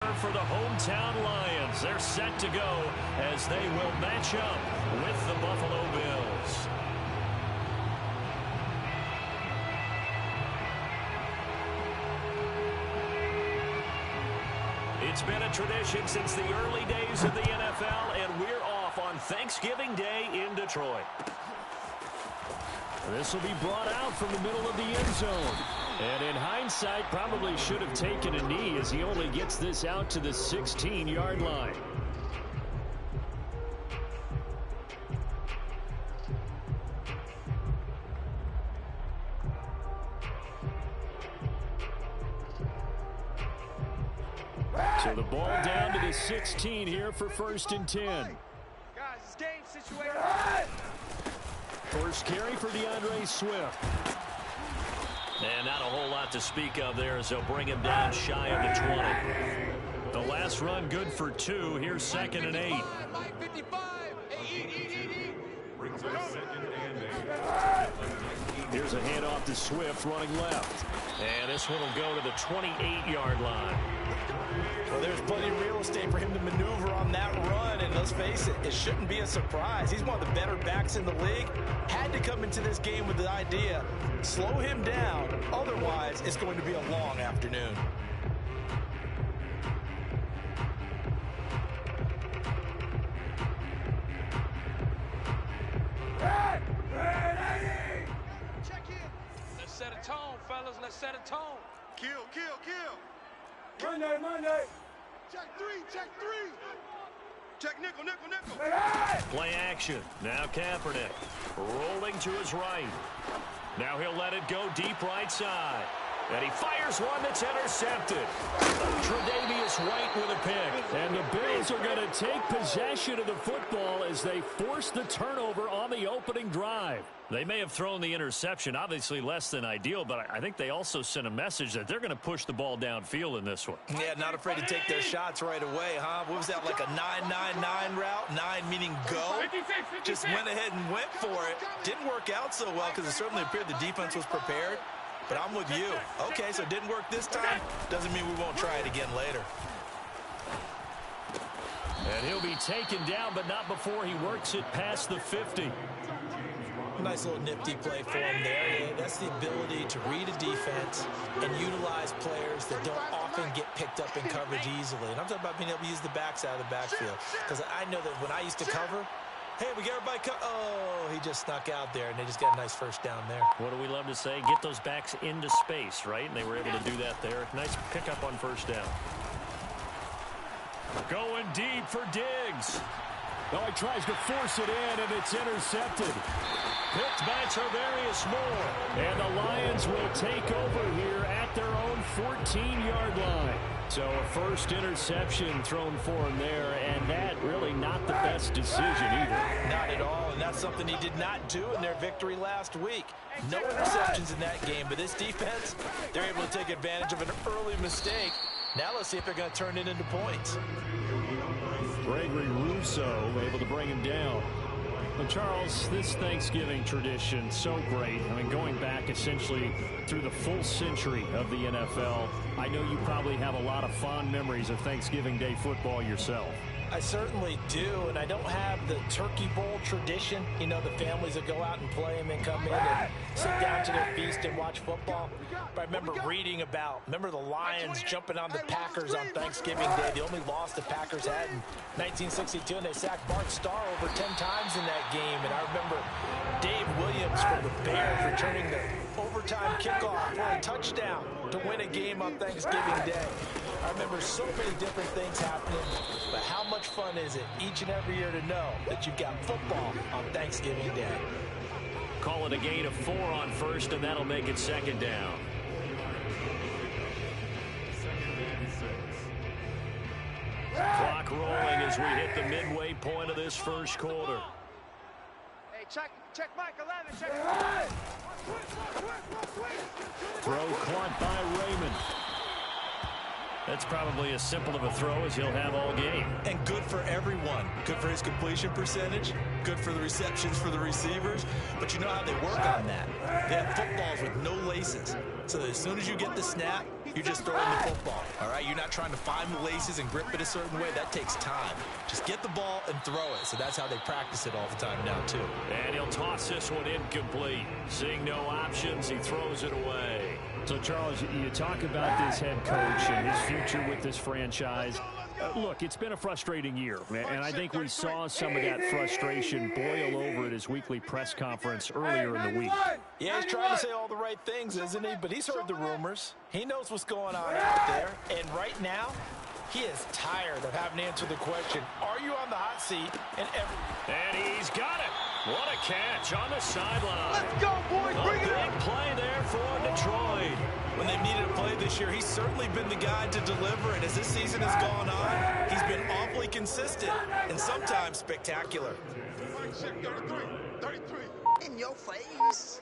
For the hometown Lions, they're set to go as they will match up with the Buffalo Bills. It's been a tradition since the early days of the NFL, and we're off on Thanksgiving Day in Detroit. This will be brought out from the middle of the end zone. And in hindsight, probably should have taken a knee as he only gets this out to the 16-yard line. So the ball down to the 16 here for 1st and 10. Guys, it's game situation. First carry for DeAndre Swift. And not a whole lot to speak of there as they'll bring him down shy of the 20. The last run good for 2. Here's 2nd and 8. Mike 55. Here's a handoff to Swift running left. And this one will go to the 28-yard line. Well, there's plenty of real estate for him to maneuver on that run, and let's face it, it shouldn't be a surprise. He's one of the better backs in the league. Had to come into this game with the idea, slow him down, otherwise it's going to be a long afternoon. Check in. Let's set a tone, fellas. Let's set a tone. Kill. Monday. Check three. Check nickel. Play action. Now Kaepernick rolling to his right. Now he'll let it go deep right side. And he fires one that's intercepted. Tre'Davious White with a pick. And the Bills are going to take possession of the football as they force the turnover on the opening drive. They may have thrown the interception, obviously less than ideal, but I think they also sent a message that they're going to push the ball downfield in this one. Yeah, not afraid to take their shots right away, huh? What was that, like a 9-9-9 route? 9 meaning go? Just went ahead and went for it. Didn't work out so well because it certainly appeared the defense was prepared. But I'm with you. Okay, so it didn't work this time. Doesn't mean we won't try it again later. And he'll be taken down, but not before he works it past the 50. Nice little nifty play for him there. Yeah, that's the ability to read a defense and utilize players that don't often get picked up in coverage easily. And I'm talking about being able to use the backs out of the backfield. Because I know that when I used to cover, hey, we got everybody oh, he just snuck out there, and they just got a nice first down there. What do we love to say? Get those backs into space, right? And they were able to do that there. Nice pickup on first down. Going deep for Diggs. Oh, he tries to force it in, and it's intercepted. Picked by Tarvarius Moore. And the Lions will take over here at their own 14-yard line. So a first interception thrown for him there, and that really not the best decision either. Not at all, and that's something he did not do in their victory last week. No interceptions in that game, but this defense, they're able to take advantage of an early mistake. Now let's see if they're going to turn it into points. Gregory Rousseau able to bring him down. But Charles, this Thanksgiving tradition, so great. I mean, going back essentially through the full century of the NFL, I know you probably have a lot of fond memories of Thanksgiving Day football yourself. I certainly do, and I don't have the Turkey Bowl tradition. You know, the families that go out and play and then come in and sit down to their feast and watch football. But I remember reading about, the Lions jumping on the Packers on Thanksgiving Day. The only loss the Packers had in 1962, and they sacked Bart Starr over 10 times in that game. And I remember Dave Williams from the Bears returning the overtime kickoff for a touchdown to win a game on Thanksgiving Day. I remember so many different things happening, but how much fun is it each and every year to know that you've got football on Thanksgiving Day? Call it a gain of 4 on first, and that'll make it second down. Clock rolling as we hit the midway point of this first quarter. Hey, check Mike 11. Check 11. Throw caught by Raymond. That's probably as simple of a throw as he'll have all game. And good for everyone. Good for his completion percentage. Good for the receptions for the receivers. But you know how they work on that. They have footballs with no laces. So that as soon as you get the snap, You're just throwing the football, all right? You're not trying to find the laces and grip it a certain way. That takes time. Just get the ball and throw it. So that's how they practice it all the time now, too. And he'll toss this one incomplete. Seeing no options, he throws it away. So, Charles, you talk about this head coach and his future with this franchise. Look, it's been a frustrating year, and I think we saw some of that frustration boil over at his weekly press conference earlier in the week. Yeah, he's trying to say all the right things, isn't he? But he's heard the rumors. He knows what's going on out there. And right now, he is tired of having to answer the question, are you on the hot seat? And he's got it. What a catch on the sideline. Let's go, boys. Bring it up. Big play there for Detroit. When they've needed a play this year, he's certainly been the guy to deliver. And as this season has gone on, he's been awfully consistent and sometimes spectacular. 33. In your face.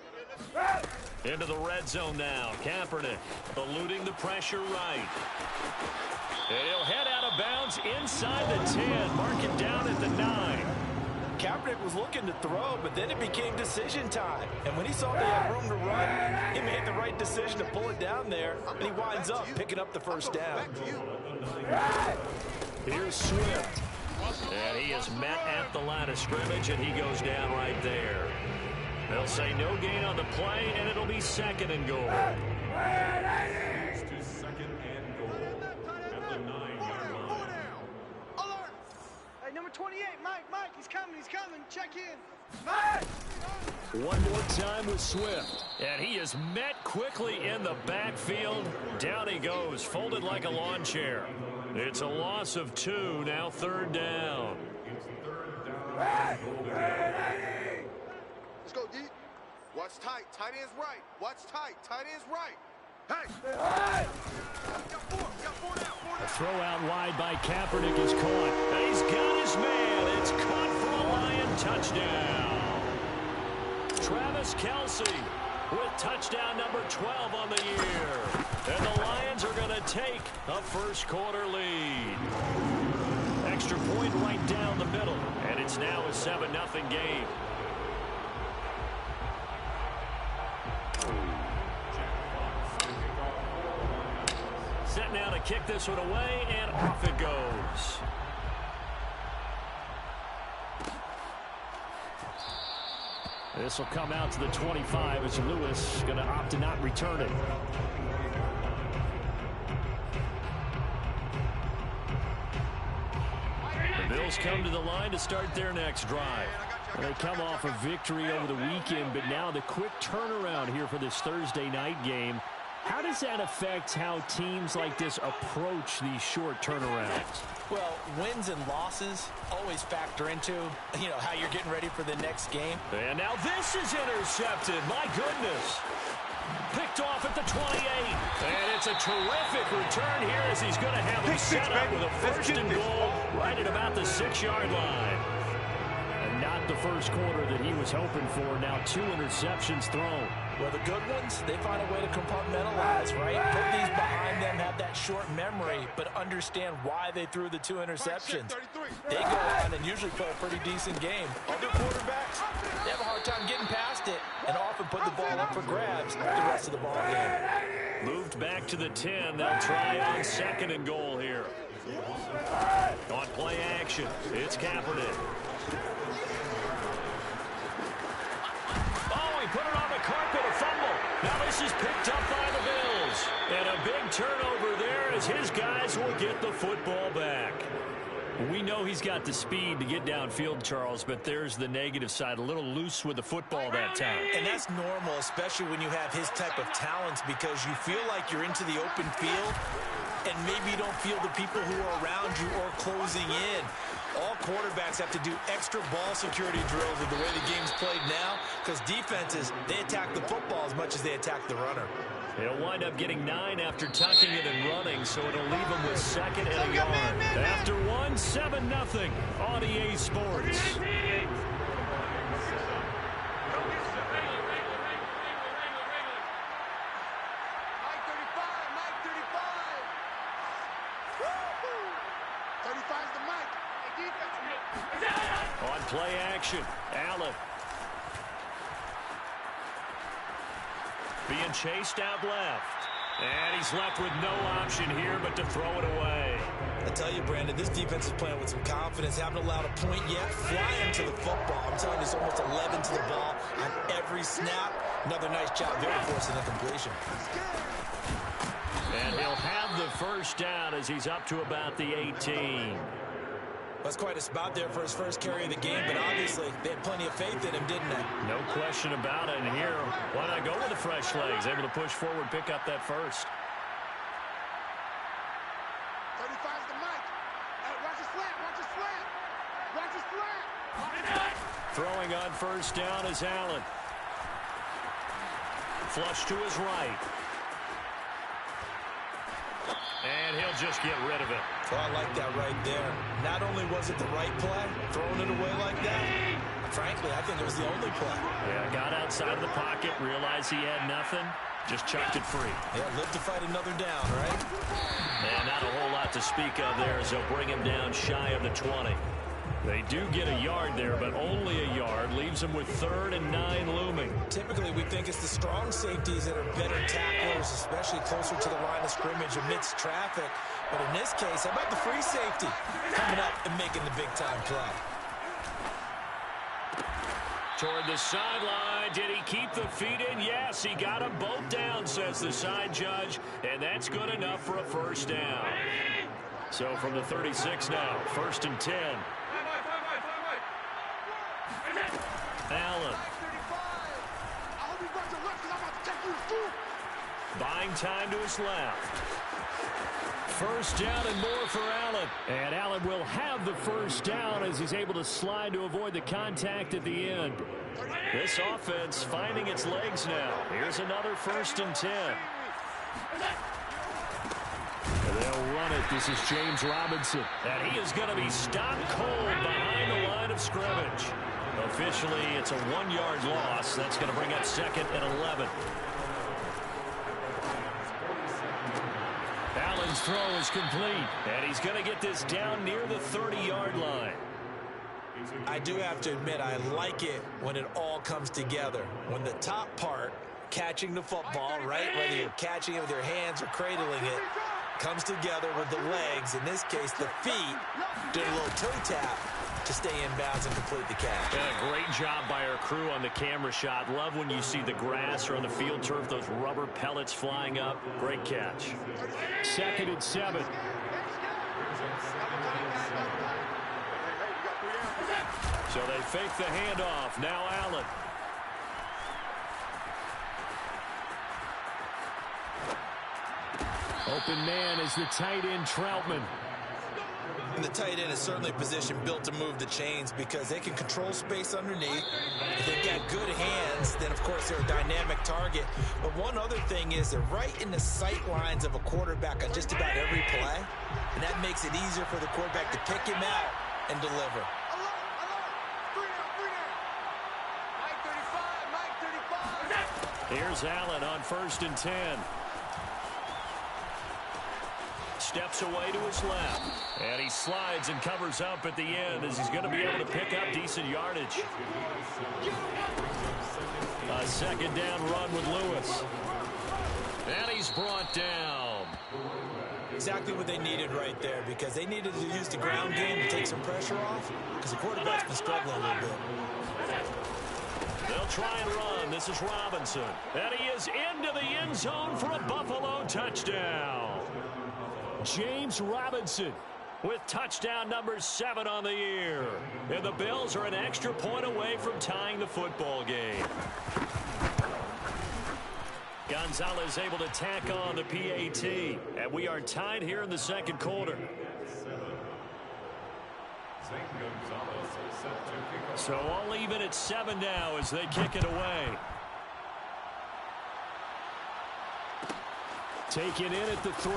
Into the red zone now. Kaepernick eluding the pressure right. And he'll head out of bounds inside the 10. Mark it down at the 9. Kaepernick was looking to throw, but then it became decision time. And when he saw they had room to run, he made the right decision to pull it down there, and he winds up picking up the first down. Here's Swift. And he is met at the line of scrimmage, and he goes down right there. They'll say no gain on the play, and it'll be 2nd and goal. Number 28, Mike, he's coming, check in. One more time with Swift. And he is met quickly in the backfield. Down he goes, folded like a lawn chair. It's a loss of 2, now 3rd down. Let's go deep. Watch tight. Tight end's right. Watch tight. Tight end's right. Hey! A throw out wide by Kaepernick is caught. And he's got his man. It's caught for a Lion touchdown. Travis Kelce with touchdown number 12 on the year. And the Lions are going to take a first-quarter lead. Extra point right down the middle. And it's now a 7-0 game. Set now to kick this one away, and off it goes. This will come out to the 25 as Lewis going to opt to not return it. The Bills come to the line to start their next drive. They come off a victory over the weekend, but now the quick turnaround here for this Thursday night game. How does that affect how teams like this approach these short turnarounds? Well, wins and losses always factor into, how you're getting ready for the next game. And now this is intercepted. My goodness. Picked off at the 28. And it's a terrific return here as he's going to have him set up with a 1st and goal right at about the 6-yard line. And not the first quarter that he was hoping for. Now 2 interceptions thrown. Well, the good ones, they find a way to compartmentalize, right? Put these behind them, have that short memory, but understand why they threw the 2 interceptions. They go on and usually play a pretty decent game. Other quarterbacks, they have a hard time getting past it and often put the ball up for grabs the rest of the ball game. Moved back to the 10. They'll try on 2nd and goal here. On play action, it's Kaepernick. Put it on the carpet, a fumble. Now this is picked up by the Bills. And a big turnover there as his guys will get the football back. We know he's got the speed to get downfield, Charles, but there's the negative side. A little loose with the football that time. And that's normal, especially when you have his type of talents, because you feel like you're into the open field and maybe you don't feel the people who are around you or closing in. All quarterbacks have to do extra ball security drills with the way the game's played now, because defenses, they attack the football as much as they attack the runner. He'll wind up getting 9 after tucking it and running, so it'll leave him with 2nd and a yard. After 1, 7-0 on EA Sports. On play action, Allen. Being chased out left. And he's left with no option here but to throw it away. I tell you, Brandon, this defense is playing with some confidence. Haven't allowed a point yet. Flying to the football. I'm telling you, it's almost 11 to the ball on every snap. Another nice job there forcing the completion. And he'll have the first down as he's up to about the 18. That's quite a spot there for his first carry of the game, but obviously they had plenty of faith in him, didn't they? No question about it. And here, why not go with the fresh legs? Able to push forward, pick up that first. 35's the mic. Watch his slant. Watch his slant. Watch his slant. Throwing on first down is Allen. Flush to his right. And he'll just get rid of it. Oh, I like that right there. Not only was it the right play, throwing it away like that, frankly, I think it was the only play. Yeah, got outside of the pocket, realized he had nothing, just chucked it free. Yeah, live to fight another down, right? And not a whole lot to speak of there as they'll bring him down shy of the 20. They do get a yard there, but only a yard. Leaves them with 3rd and 9 looming. Typically, we think it's the strong safeties that are better tacklers, especially closer to the line of scrimmage amidst traffic. But in this case, how about the free safety coming up and making the big-time play? Toward the sideline. Did he keep the feet in? Yes, he got them both down, says the side judge. And that's good enough for a first down. So from the 36 now, 1st and 10. Allen. Buying time to his left. First down and more for Allen. And Allen will have the first down as he's able to slide to avoid the contact at the end. This offense finding its legs now. Here's another 1st and 10. They'll run it. This is James Robinson. And he is going to be stopped cold behind the line of scrimmage. Officially, it's a 1-yard loss. That's going to bring up 2nd and 11. Allen's throw is complete. And he's going to get this down near the 30-yard line. I do have to admit, I like it when it all comes together. When the top part, catching the football, right, whether you're catching it with your hands or cradling it, comes together with the legs, in this case the feet, did a little toe tap to stay in bounds and complete the catch. Yeah, great job by our crew on the camera shot. Love when you see the grass or on the field turf, those rubber pellets flying up. Great catch. 2nd and 7. So they fake the handoff. Now Allen. Open man is the tight end, Troutman. And the tight end is certainly a position built to move the chains because they can control space underneath. If they've got good hands, then, of course, they're a dynamic target. But one other thing is they're right in the sight lines of a quarterback on just about every play. And that makes it easier for the quarterback to pick him out and deliver. Here's Allen on 1st and 10. Steps away to his left. And he slides and covers up at the end as he's going to be able to pick up decent yardage. A 2nd down run with Lewis. And he's brought down. Exactly what they needed right there because they needed to use the ground game to take some pressure off because the quarterback's been struggling a little bit. They'll try and run. This is Robinson. And he is into the end zone for a Buffalo touchdown. James Robinson with touchdown number 7 on the year. And the Bills are an extra point away from tying the football game. Gonzalez able to tack on the PAT. And we are tied here in the 2nd quarter. So all even at 7 now as they kick it away. Taken in at the 3.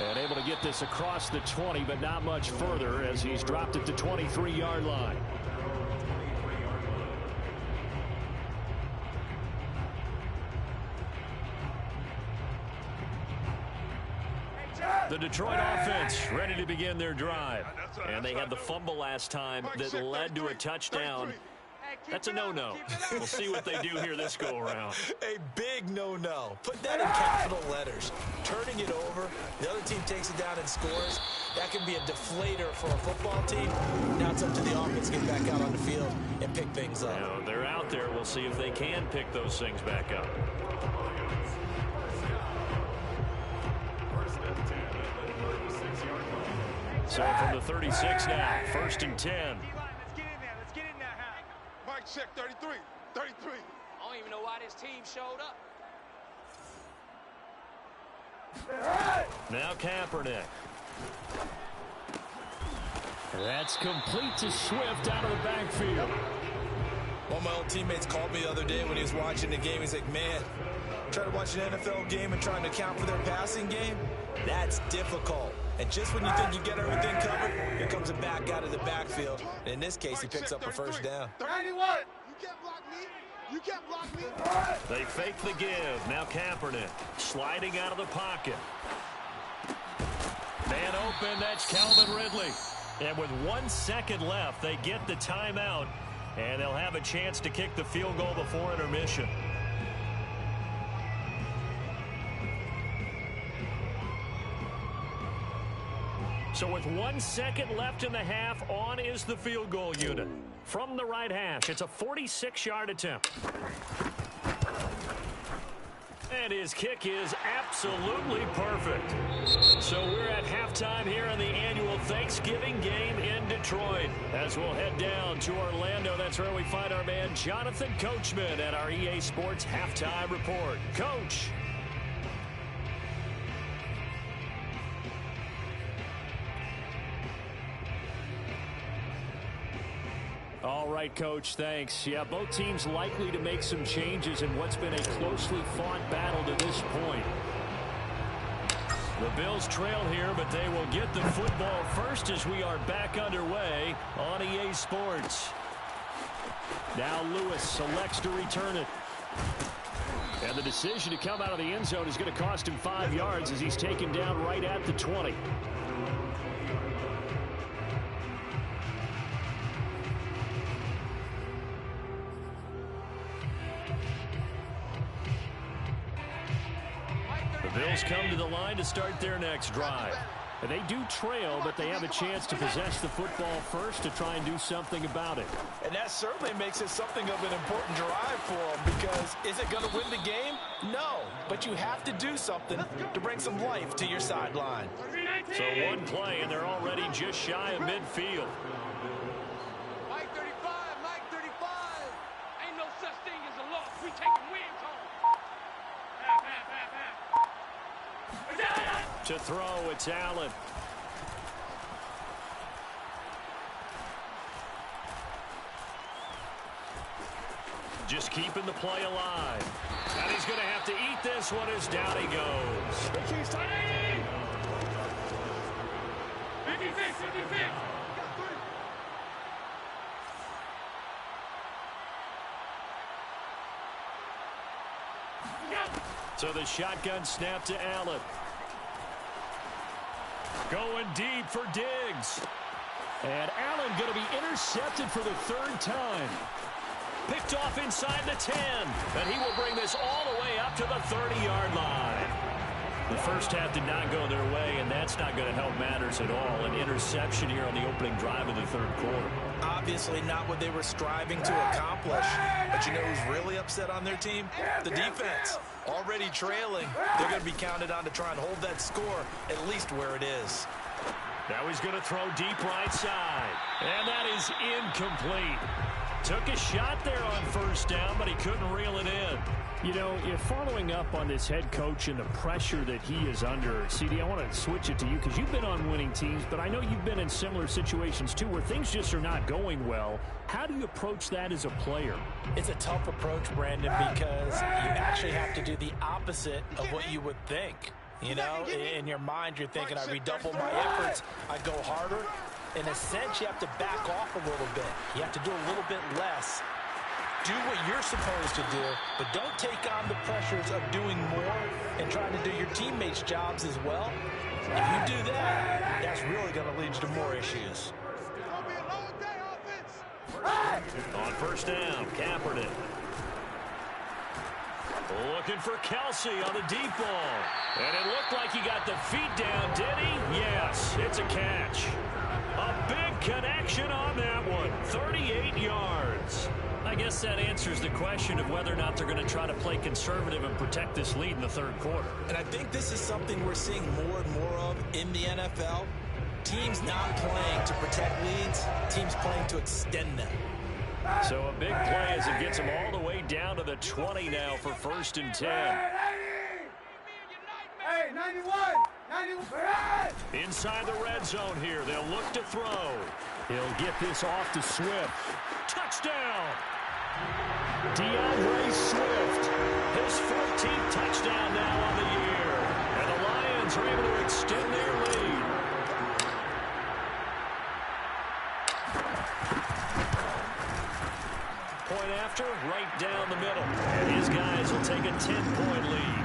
And able to get this across the 20, but not much further as he's dropped at the 23-yard line. The Detroit offense ready to begin their drive. And they had the fumble last time that led to a touchdown. That's a no-no. We'll see what they do here this go-around. A big no-no. Put that in capital letters. Turning it over, the other team takes it down and scores. That can be a deflator for a football team. Now it's up to the offense to get back out on the field and pick things up. Now, they're out there. We'll see if they can pick those things back up. So from the 36 now, 1st and 10. Let's get in there. Let's get in there, Hal. Mike, check 33. 33. I don't even know why this team showed up. Now Kaepernick. That's complete to Swift out of the backfield. One of my old teammates called me the other day when he was watching the game. He's like, man, trying to watch an NFL game and trying to account for their passing game? That's difficult. And just when you think you get everything covered, here comes a back out of the backfield. And in this case, he picks up a first down. 91. You can't block me. You can't block me. They fake the give. Now Kaepernick sliding out of the pocket. Man open, that's Calvin Ridley. And with 1 second left, they get the timeout, and they'll have a chance to kick the field goal before intermission. So with 1 second left in the half, on is the field goal unit. From the right hash, it's a 46-yard attempt. And his kick is absolutely perfect. So we're at halftime here in the annual Thanksgiving game in Detroit. As we'll head down to Orlando, that's where we find our man Jonathan Coachman at our EA Sports Halftime Report. Coach. All right, Coach, thanks. Yeah, both teams likely to make some changes in what's been a closely fought battle to this point. The Bills trail here, but they will get the football first as we are back underway on EA Sports. Now Lewis selects to return it. And the decision to come out of the end zone is going to cost him 5 yards as he's taken down right at the 20. The Bills come to the line to start their next drive. And they do trail, but they have a chance to possess the football first to try and do something about it. And that certainly makes it something of an important drive for them, because is it going to win the game? No, but you have to do something to bring some life to your sideline. So one play, and they're already just shy of midfield. Mike 35, Mike 35. Ain't no such thing as a loss. We taking wins home. To throw, it's Allen. Just keeping the play alive. And he's going to have to eat this one as down he goes. 56, 56. So the shotgun snap to Allen. Going deep for Diggs. And Allen going to be intercepted for the 3rd time. Picked off inside the 10. And he will bring this all the way up to the 30-yard line. The first half did not go their way, and that's not going to help matters at all. An interception here on the opening drive of the 3rd quarter. Obviously not what they were striving to accomplish. But you know who's really upset on their team? The defense. Already trailing. They're going to be counted on to try and hold that score at least where it is. Now he's going to throw deep right side. And that is incomplete. Took a shot there on 1st down, but he couldn't reel it in. You know, if following up on this head coach and the pressure that he is under, CD, I want to switch it to you because you've been on winning teams, but I know you've been in similar situations too where things just are not going well. How do you approach that as a player? It's a tough approach, Brandon, because you actually have to do the opposite of what you would think. You know, in your mind, you're thinking, I redouble my efforts, I go harder. In a sense, you have to back off a little bit. You have to do a little bit less. Do what you're supposed to do, but don't take on the pressures of doing more and trying to do your teammates' jobs as well. If you do that, that's really going to lead you to more issues. It's going to be a long day, offense. On first down, Kaepernick. Looking for Kelsey on the deep ball. And it looked like he got the feet down, did he? Yes, it's a catch. A big connection on that one. 38 yards. I guess that answers the question of whether or not they're going to try to play conservative and protect this lead in the third quarter. And I think this is something we're seeing more and more of in the NFL. Teams not playing to protect leads, teams playing to extend them. So a big play as it gets them all the way down to the 20 now for 1st and 10. Hey, 91! 91! Inside the red zone here. They'll look to throw. He'll get this off to Swift. Touchdown! DeAndre Swift. His 14th touchdown now on the year. And the Lions are able to extend their lead. Point after, right down the middle. And his guys will take a 10-point lead.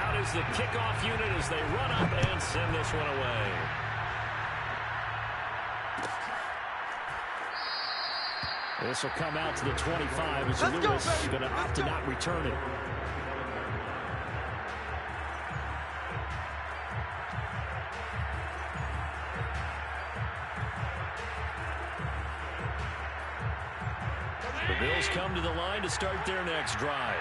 Out is the kickoff unit as they run up and send this one away. This will come out to the 25 as Lewis is going to opt to not return it. The Bills come to the line to start their next drive.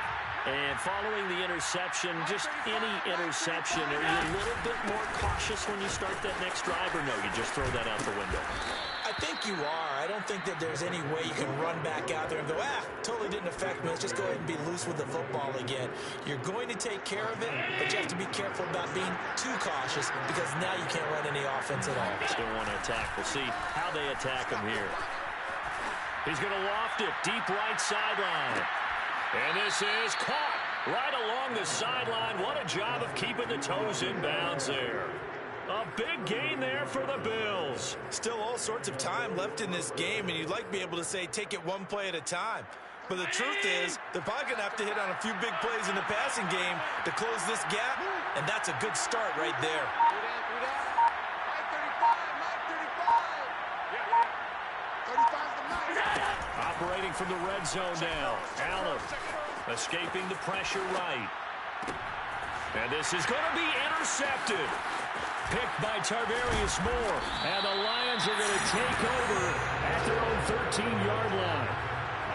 And following the interception, just any interception, are you a little bit more cautious when you start that next drive, or no, you just throw that out the window? I think you are. I don't think that there's any way you can run back out there and go, totally didn't affect me. Let's just go ahead and be loose with the football again. You're going to take care of it, but you have to be careful about being too cautious because now you can't run any offense at all. Still want to attack. We'll see how they attack him here. He's going to loft it deep right sideline. And this is caught right along the sideline. What a job of keeping the toes in bounds there. A big gain there for the Bills. Still all sorts of time left in this game, and you'd like to be able to say take it one play at a time. But the truth is, they're probably going to have to hit on a few big plays in the passing game to close this gap, and that's a good start right there. Operating from the red zone now. Allen escaping the pressure right. And this is going to be intercepted. Picked by Tarvarius Moore. And the Lions are going to take over at their own 13-yard line.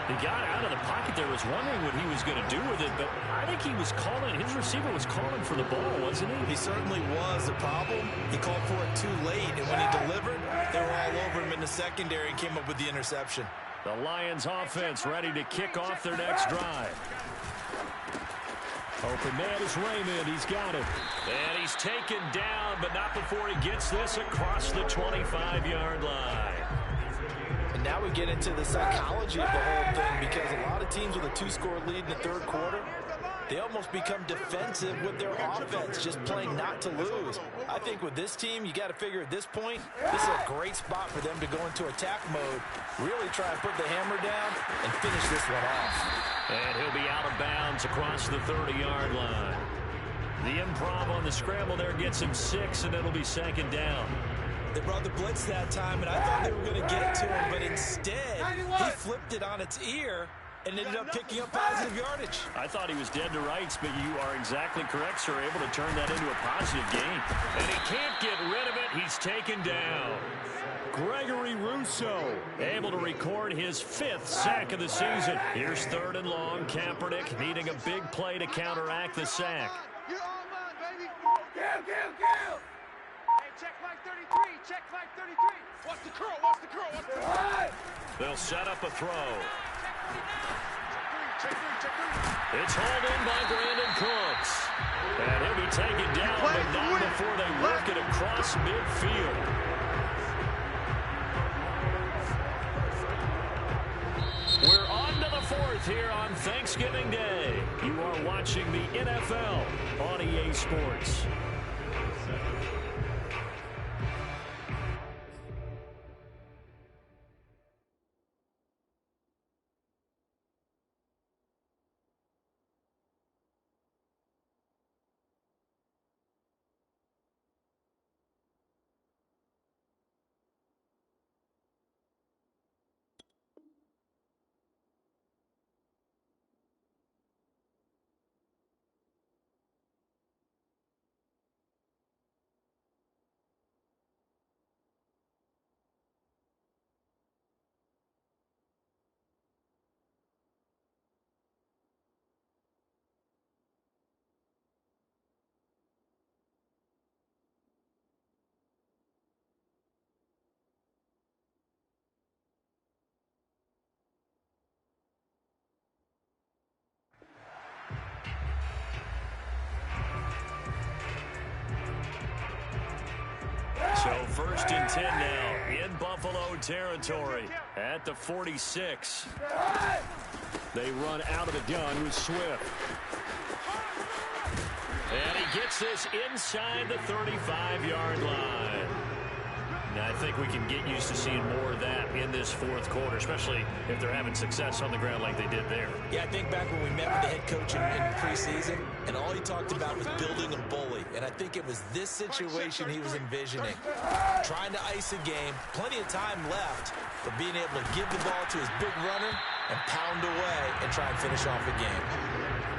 He got out of the pocket there, was wondering what he was going to do with it, but I think he was calling, his receiver was calling for the ball, wasn't he? He certainly was. The problem, he called for it too late, and when he delivered, they were all over him in the secondary and came up with the interception. The Lions offense ready to kick off their next drive. Open man is Raymond. He's got it. And he's taken down, but not before he gets this across the 25-yard line. And now we get into the psychology of the whole thing because a lot of teams with a two-score lead in the third quarter, they almost become defensive with their offense, just playing not to lose. I think with this team, you got to figure at this point, this is a great spot for them to go into attack mode, really try and put the hammer down and finish this one off. And he'll be out of bounds across the 30-yard line. The improv on the scramble there gets him 6, and it'll be second down. They brought the blitz that time, and I thought they were going to get it to him, but instead, he flipped it on its ear and ended up picking up positive yardage. I thought he was dead to rights, but you are exactly correct, sir. Able to turn that into a positive gain. And he can't get rid of it. He's taken down. Gregory Rousseau able to record his 5th sack of the season. Here's 3rd and long. Kaepernick needing a big play to counteract the sack. You're all mine, baby. Kill! Hey, check Mike 33. Check Mike 33. What's the curl? What's the curl? What's the curl? They'll set up a throw. Check three. It's hauled in by Brandon Cooks. And he'll be taken down, but not before they work it across midfield. We're on to the 4th here on Thanksgiving Day. You are watching the NFL on EA Sports. So 1st and 10 now in Buffalo territory at the 46. They run out of the gun with Swift. And he gets this inside the 35-yard line. Now, I think we can get used to seeing more of that in this fourth quarter, especially if they're having success on the ground like they did there. Yeah, I think back when we met with the head coach in preseason, and all he talked about was building a bully. And I think it was this situation he was envisioning. Trying to ice a game, plenty of time left, but being able to give the ball to his big runner and pound away and try and finish off the game.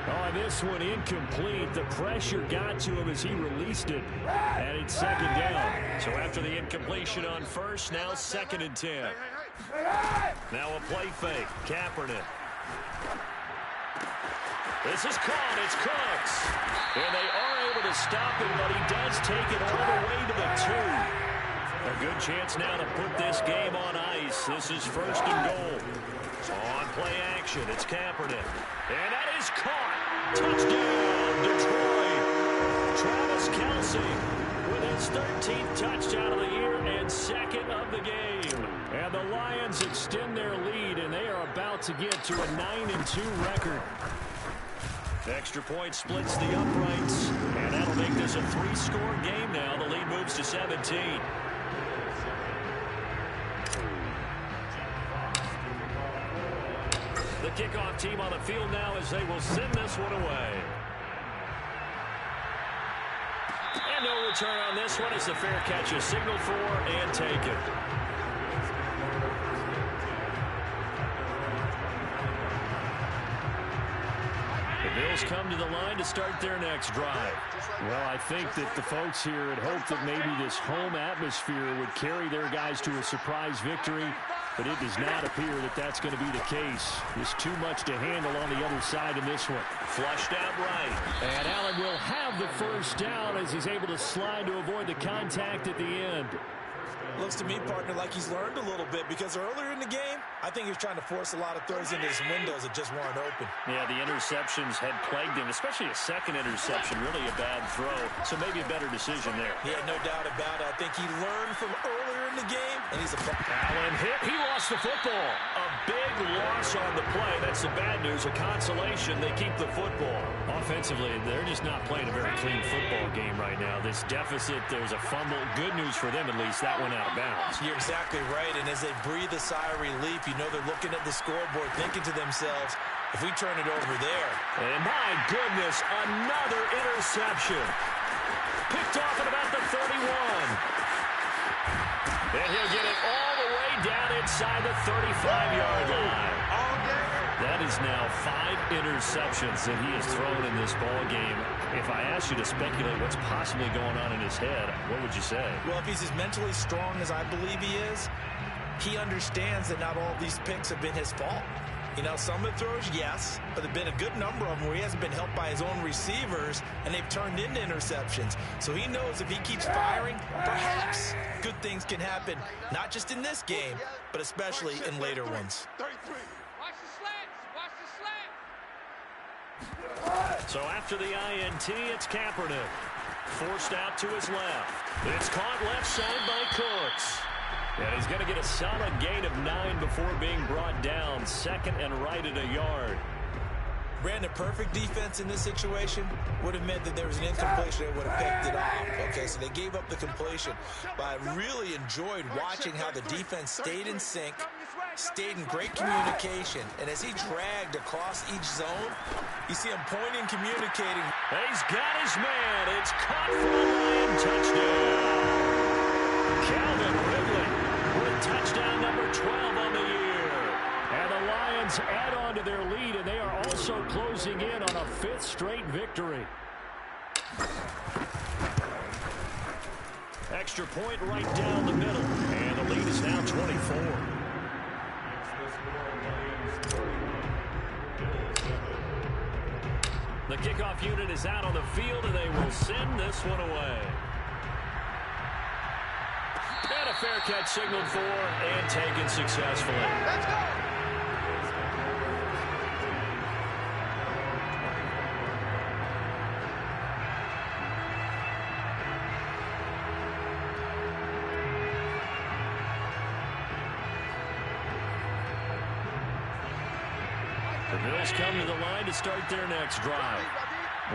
Oh, this one incomplete. The pressure got to him as he released it. And it's 2nd down. So after the incompletion on 1st, now 2nd and 10. Now a play fake. Kaepernick. This is caught. It's Cooks. And they are able to stop him, but he does take it all the way to the 2. A good chance now to put this game on ice. This is 1st and goal. On play action, it's Kaepernick. And that is caught. Touchdown, Detroit. Travis Kelce with his 13th touchdown of the year and 2nd of the game. And the Lions extend their lead, and they are about to get to a 9-2 record. Extra point splits the uprights, and that'll make this a 3-score game now. The lead moves to 17. The kickoff team on the field now as they will send this one away. And no return on this one as the fair catch is signaled for and taken. The Bills come to the line to start their next drive. Well, I think that the folks here had hoped that maybe this home atmosphere would carry their guys to a surprise victory, but it does not appear that that's going to be the case. There's too much to handle on the other side in this one. Flushed out right. And Allen will have the 1st down as he's able to slide to avoid the contact at the end. Looks to me, partner, like he's learned a little bit, because earlier in the game, I think he was trying to force a lot of throws into his windows that just weren't open. Yeah, the interceptions had plagued him, especially a 2nd interception, really a bad throw. So maybe a better decision there. Yeah, no doubt about it. I think he learned from earlier in the game, and he's a... Allen hit. He lost the football. A big loss on the play. That's the bad news. A consolation. They keep the football. Offensively, they're just not playing a very clean football game right now. This deficit, there's a fumble. Good news for them, at least. That went out of bounds. You're exactly right, and as they breathe a sigh of relief, you know they're looking at the scoreboard thinking to themselves, if we turn it over there. And my goodness, another interception. Picked off at about the 31. And he'll get it all the way down inside the 35-yard line. That is now 5 interceptions that he has thrown in this ball game. If I asked you to speculate what's possibly going on in his head, what would you say? Well, if he's as mentally strong as I believe he is, he understands that not all these picks have been his fault. You know, some of the throws, yes, but there have been a good number of them where he hasn't been helped by his own receivers, and they've turned into interceptions. So he knows if he keeps firing, perhaps good things can happen, not just in this game, but especially in later ones. Watch the slants. Watch the slants. So after the INT, it's Kaepernick. Forced out to his left. It's caught left side by Cooks. And he's going to get a solid gain of 9 before being brought down. 2nd and right at a yard. Brandon, perfect defense in this situation would have meant that there was an incompletion that would have picked it off. Okay, so they gave up the completion. But I really enjoyed watching how the defense stayed in sync, stayed in great communication. And as he dragged across each zone, you see him pointing, communicating. He's got his man. It's caught for a Lion touchdown. Calvin Ridley with touchdown number 12 on the year. And the Lions add on to their lead, and they are also closing in on a 5th straight victory. Extra point right down the middle. And the lead is now 24. The kickoff unit is out on the field, and they will send this one away. And a fair catch signaled for and taken successfully. Let's go! The Bills come to the line to start their next drive.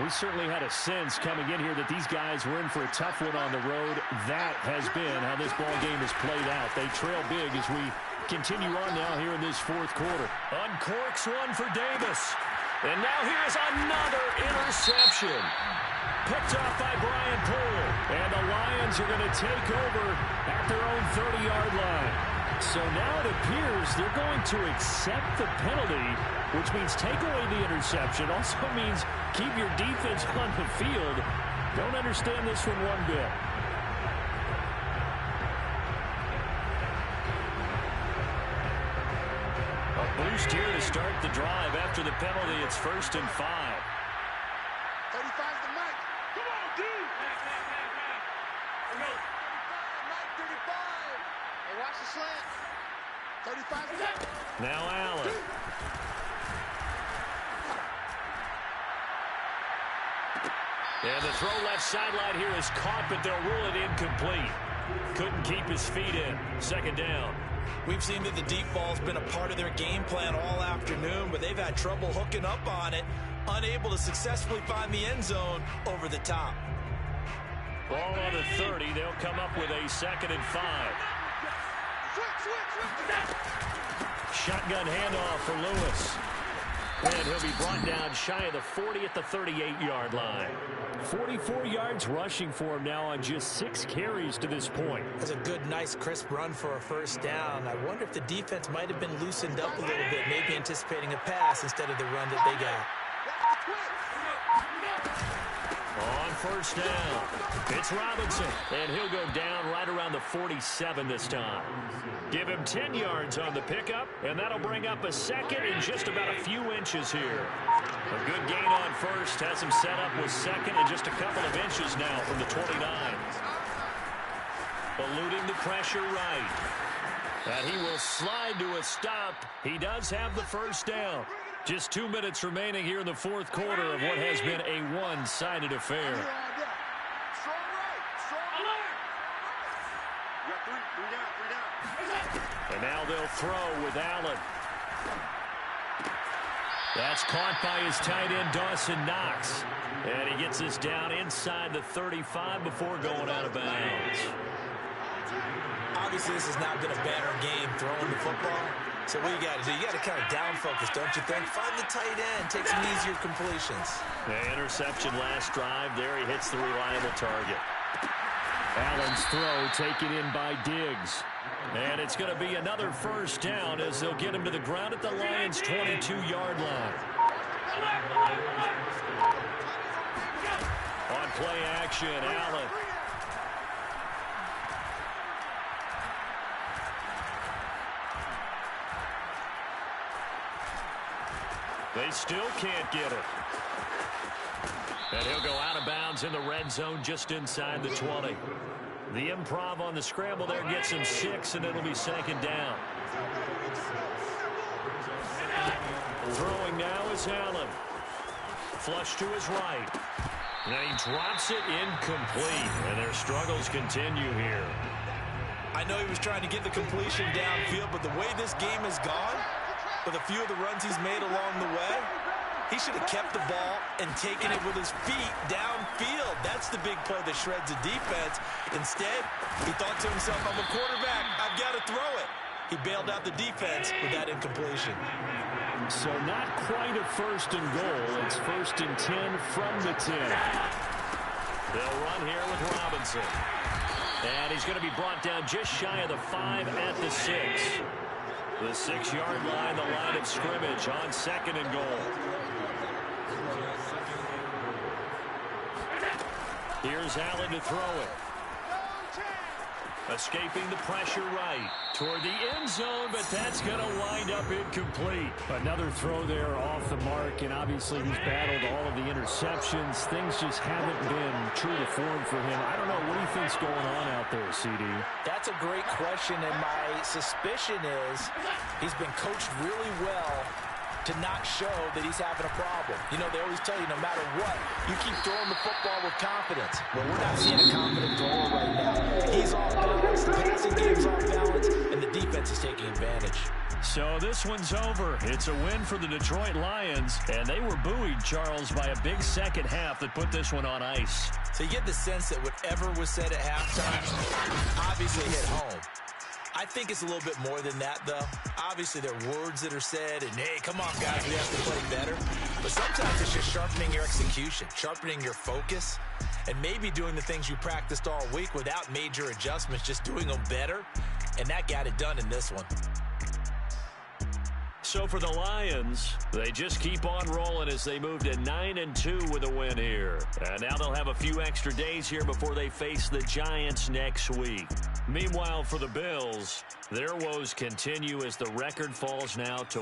We certainly had a sense coming in here that these guys were in for a tough one on the road. That has been how this ball game has played out. They trail big as we continue on now here in this fourth quarter. Uncorks one for Davis. And now here's another interception. Picked off by Brian Poole. And the Lions are going to take over at their own 30-yard line. So now it appears they're going to accept the penalty, which means take away the interception. Also means keep your defense on the field. Don't understand this one bit. A boost here to start the drive. After the penalty, it's 1st and 5. 35's the Mike. Come on, dude. Mike 35. Hey, watch the slant. 35's the Mike. Now Allen. And the throw left sideline here is caught, but they'll rule it incomplete. Couldn't keep his feet in. 2nd down. We've seen that the deep ball's been a part of their game plan all afternoon, but they've had trouble hooking up on it, unable to successfully find the end zone over the top. Ball on the 30. They'll come up with a 2nd and 5. Shotgun handoff for Lewis. And he'll be brought down shy of the 40 at the 38-yard line. 44 yards rushing for him now on just 6 carries to this point. That's a good, nice, crisp run for a 1st down. I wonder if the defense might have been loosened up a little bit, maybe anticipating a pass instead of the run that they got. On 1st down, it's Robinson, and he'll go down right around the 47 this time. Give him 10 yards on the pickup, and that'll bring up a 2nd in just about a few inches here. A good gain on 1st, has him set up with 2nd in just a couple of inches now from the 29. Eluding the pressure right. And he will slide to a stop. He does have the 1st down. Just 2 minutes remaining here in the fourth quarter of what has been a one-sided affair. And now they'll throw with Allen. That's caught by his tight end, Dawson Knox. And he gets us down inside the 35 before going out of bounds. Obviously, this has not been a banner game throwing the football. So what you got to do, you got to kind of down focus, don't you think? Find the tight end, take some easier completions. The interception last drive. There he hits the reliable target. Allen's throw taken in by Diggs. And it's going to be another 1st down as they'll get him to the ground at the Lions' 22-yard line. On play action, Allen. They still can't get it. And he'll go out of bounds in the red zone just inside the 20. The improv on the scramble there gets him 6, and it'll be 2nd down. Throwing now is Allen. Flush to his right. And he drops it incomplete. And their struggles continue here. I know he was trying to get the completion downfield, but the way this game has gone, with a few of the runs he's made along the way, he should have kept the ball and taken it with his feet downfield. That's the big play that shreds the defense. Instead, he thought to himself, I'm a quarterback, I've got to throw it. He bailed out the defense with that incompletion. So not quite a 1st and goal. It's 1st and 10 from the 10. They'll run here with Robinson. And he's going to be brought down just shy of the 5 at the 6. The 6-yard line, the line of scrimmage on 2nd and goal. Here's Allen to throw it. Escaping the pressure right toward the end zone, but that's going to wind up incomplete. Another throw there off the mark, and obviously he's battled all of the interceptions. Things just haven't been true to form for him. I don't know. What do you think's going on out there, CD? That's a great question, and my suspicion is he's been coached really well to not show that he's having a problem. You know, they always tell you no matter what, you keep throwing the football with confidence. Well, we're not seeing a confident thrower right now. He's off balance, the passing game's off balance, and the defense is taking advantage. So this one's over. It's a win for the Detroit Lions, and they were buoyed, Charles, by a big second half that put this one on ice. So you get the sense that whatever was said at halftime obviously hit home. I think it's a little bit more than that, though. Obviously, there are words that are said, and, hey, come on, guys, we have to play better. But sometimes it's just sharpening your execution, sharpening your focus, and maybe doing the things you practiced all week without major adjustments, just doing them better. And that got it done in this one. So for the Lions, they just keep on rolling as they move to 9-2 with a win here. And now they'll have a few extra days here before they face the Giants next week. Meanwhile, for the Bills, their woes continue as the record falls now to